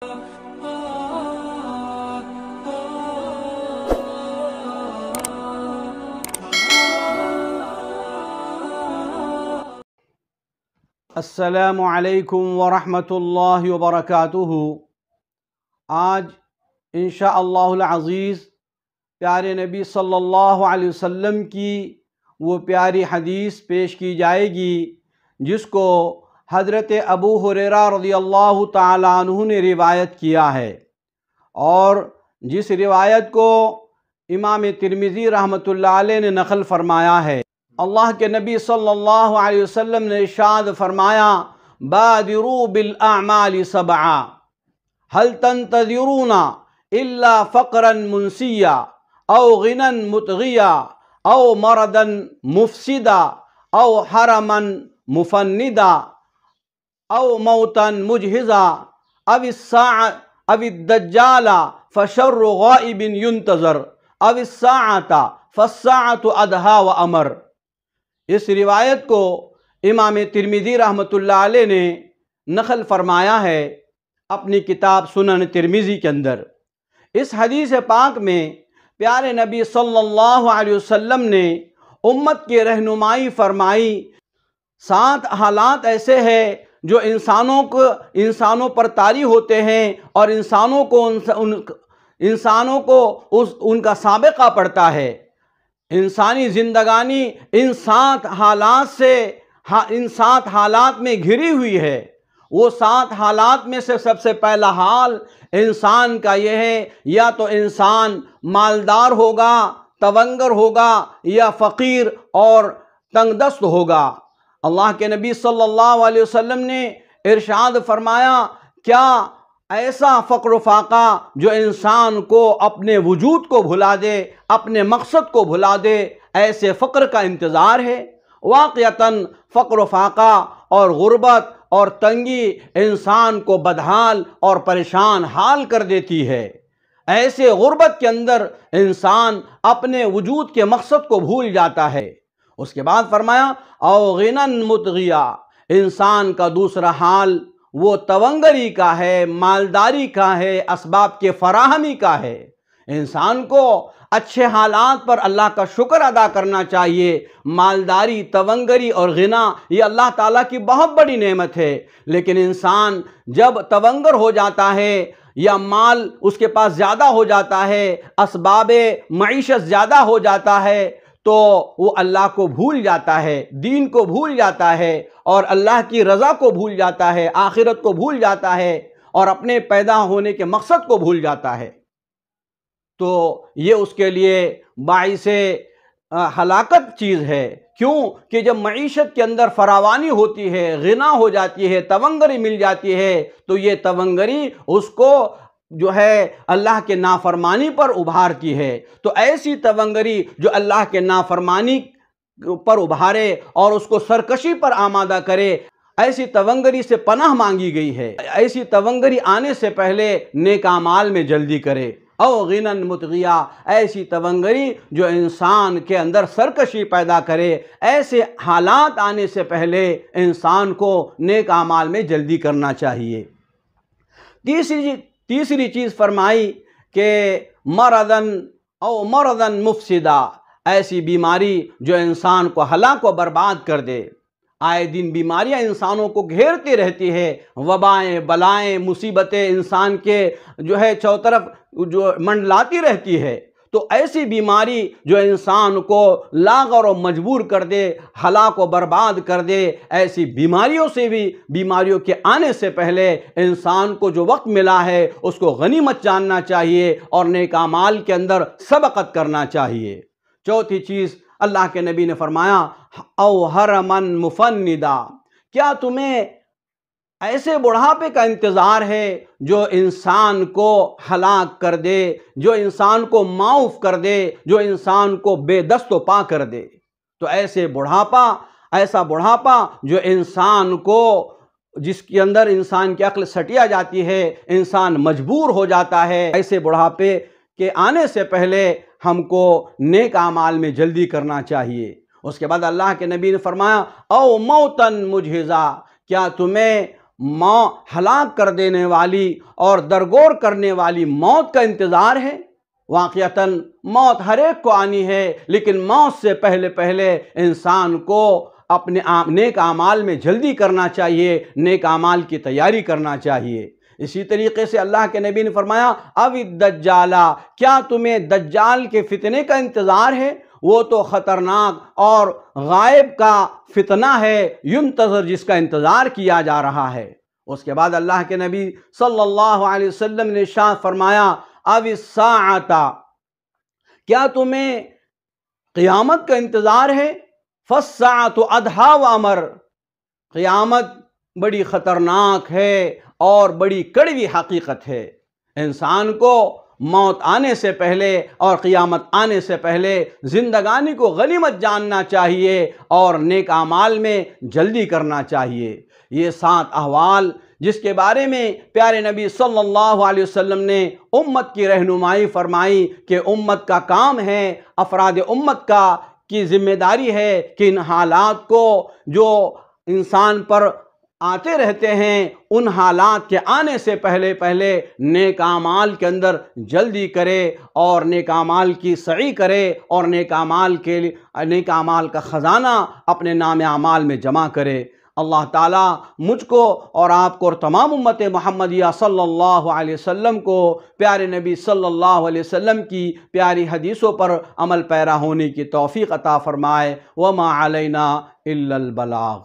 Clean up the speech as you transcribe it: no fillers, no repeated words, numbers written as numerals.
السلام علیکم ورحمۃ اللہ وبرکاتہ۔ آج انشاءاللہ العزیز پیارے نبی صلی اللہ علیہ وسلم کی وہ پیاری حدیث پیش کی جائے گی جس کو حضرت ابو ہریرہ رضی اللہ تعالیٰ عنہ نے روایت کیا ہے، اور جس روایت کو امام ترمذی رحمۃ اللہ علیہ نے نقل فرمایا ہے۔ اللہ کے نبی صلی اللہ علیہ وسلم نے ارشاد فرمایا، بادروا بالاعمال سبعا هل تنتظرون الا فقرا منسیا او غنا مطغیا او مرضا مفسدا او حرما مفندا او موتا مجہزا او الدجال فشر غائب ينتظر او الساعة فالساعة ادہا وامر۔ اس روایت کو امام ترمذی رحمۃ اللہ علیہ نے نقل فرمایا ہے اپنی کتاب سنن ترمذی کے اندر۔ اس حدیث پاک میں پیارے نبی صلی اللہ علیہ وسلم نے امت کی رہنمائی فرمائی۔ 7 حالات ایسے ہیں جو انسانوں پر طاری ہوتے ہیں اور انسانوں کو ان کا سابقہ پڑتا ہے۔ انسانی زندگانی ان 7 حالات میں گھری ہوئی ہے۔ وہ 7 حالات میں سے سب سے پہلا حال انسان کا یہ ہے، یا تو انسان مالدار ہوگا، تونگر ہوگا، یا فقیر اور تنگ دست ہوگا۔ اللہ کے نبی صلی اللہ علیہ وسلم نے ارشاد فرمایا، کیا ایسا فقر و فاقہ جو انسان کو اپنے وجود کو بھلا دے، اپنے مقصد کو بھلا دے، ایسے فقر کا انتظار ہے؟ واقعتاً فقر و فاقہ اور غربت اور تنگی انسان کو بدحال اور پریشان حال کر دیتی ہے۔ ایسے غربت کے اندر انسان اپنے وجود کے مقصد کو بھول جاتا ہے۔ اس کے بعد فرمایا، او غنا مطغیا، انسان کا دوسرا حال وہ تونگری کا ہے، مالداری کا ہے، اسباب کے فراہمی کا ہے۔ انسان کو اچھے حالات پر اللہ کا شکر ادا کرنا چاہیے۔ مالداری، تونگری اور غنا یہ اللہ تعالیٰ کی بہت بڑی نعمت ہے، لیکن انسان جب تونگر ہو جاتا ہے یا مال اس کے پاس زیادہ ہو جاتا ہے، اسباب معیشت زیادہ ہو جاتا ہے، تو وہ اللہ کو بھول جاتا ہے، دین کو بھول جاتا ہے، اور اللہ کی رضا کو بھول جاتا ہے، آخرت کو بھول جاتا ہے، اور اپنے پیدا ہونے کے مقصد کو بھول جاتا ہے۔ تو یہ اس کے لیے باعث ہلاکت چیز ہے۔ کیوں کہ جب معیشت کے اندر فراوانی ہوتی ہے، غنا ہو جاتی ہے، تونگری مل جاتی ہے، تو یہ تونگری اس کو جو ہے اللہ کے نافرمانی پر ابھارتی ہے۔ تو ایسی تونگری جو اللہ کے نافرمانی پر ابھارے اور اس کو سرکشی پر آمادہ کرے، ایسی تونگری سے پناہ مانگی گئی ہے۔ ایسی تونگری آنے سے پہلے نیک اعمال میں جلدی کرے۔ او غنا مطغیا، ایسی تونگری جو انسان کے اندر سرکشی پیدا کرے، ایسے حالات آنے سے پہلے انسان کو نیک اعمال میں جلدی کرنا چاہیے۔ تیسری چیز فرمائی کہ مرضا مفسدا، ایسی بیماری جو انسان کو ہلاک و برباد کر دے۔ آئے دن بیماریاں انسانوں کو گھیرتی رہتی ہے، وبائیں، بلائیں، مصیبتیں انسان کے جو ہے چاروں طرف جو منڈلاتی رہتی ہے۔ تو ایسی بیماری جو انسان کو لاغر و مجبور کر دے، ہلاک و برباد کر دے، ایسی بیماریوں سے بھی، بیماریوں کے آنے سے پہلے انسان کو جو وقت ملا ہے اس کو غنیمت جاننا چاہیے اور نیک اعمال کے اندر سبقت کرنا چاہیے۔ چوتھی چیز اللہ کے نبی نے فرمایا، او حرما مفندا، کیا تمہیں ایسے بڑھاپے کا انتظار ہے جو انسان کو ہلاک کر دے، جو انسان کو معاف کر دے، جو انسان کو بے دست و پا کر دے؟ تو ایسا بڑھاپا جو انسان کو، جس کے اندر انسان کی عقل سٹیا جاتی ہے، انسان مجبور ہو جاتا ہے، ایسے بڑھاپے کے آنے سے پہلے ہم کو نیک اعمال میں جلدی کرنا چاہیے۔ اس کے بعد اللہ کے نبی نے فرمایا، او موتا مجہزا، کیا تمہیں ہلاک کر دینے والی اور درگور کرنے والی موت کا انتظار ہے۔ واقعتاً موت ہر ایک کو آنی ہے، لیکن موت سے پہلے پہلے انسان کو اپنے نیک اعمال میں جلدی کرنا چاہیے، نیک اعمال کی تیاری کرنا چاہیے۔ اسی طریقے سے اللہ کے نبی نے فرمایا اب الدجالہ، کیا تمہیں دجال کے فتنے کا انتظار ہے؟ وہ تو خطرناک اور غائب کا فتنہ ہے، ینتظر، جس کا انتظار کیا جا رہا ہے۔ اس کے بعد اللہ کے نبی صلی اللہ علیہ وسلم نے ارشاد فرمایا اب الساعۃ، کیا تمہیں قیامت کا انتظار ہے؟ فالساعۃ ادہا وامر، قیامت بڑی خطرناک ہے اور بڑی کڑوی حقیقت ہے۔ انسان کو موت آنے سے پہلے اور قیامت آنے سے پہلے زندگانی کو غنیمت جاننا چاہیے اور نیک اعمال میں جلدی کرنا چاہیے۔ یہ 7 احوال جس کے بارے میں پیارے نبی صلی اللہ علیہ وسلم نے امت کی رہنمائی فرمائی کہ امت کا کام ہے، افراد امت کی ذمہ داری ہے کہ ان حالات کو جو انسان پر آتے رہتے ہیں، ان حالات کے آنے سے پہلے پہلے نیک اعمال کے اندر جلدی کرے اور نیک اعمال کی سعی کرے اور نیک اعمال کا خزانہ اپنے نام اعمال میں جمع کرے۔ اللہ تعالیٰ مجھ کو اور آپ کو اور تمام امت محمدیہ صلی اللہ علیہ وسلم کو پیارے نبی صلی اللہ علیہ وسلم کی پیاری حدیثوں پر عمل پیرا ہونے کی توفیق عطا فرمائے۔ وما علینا الا البلاغ۔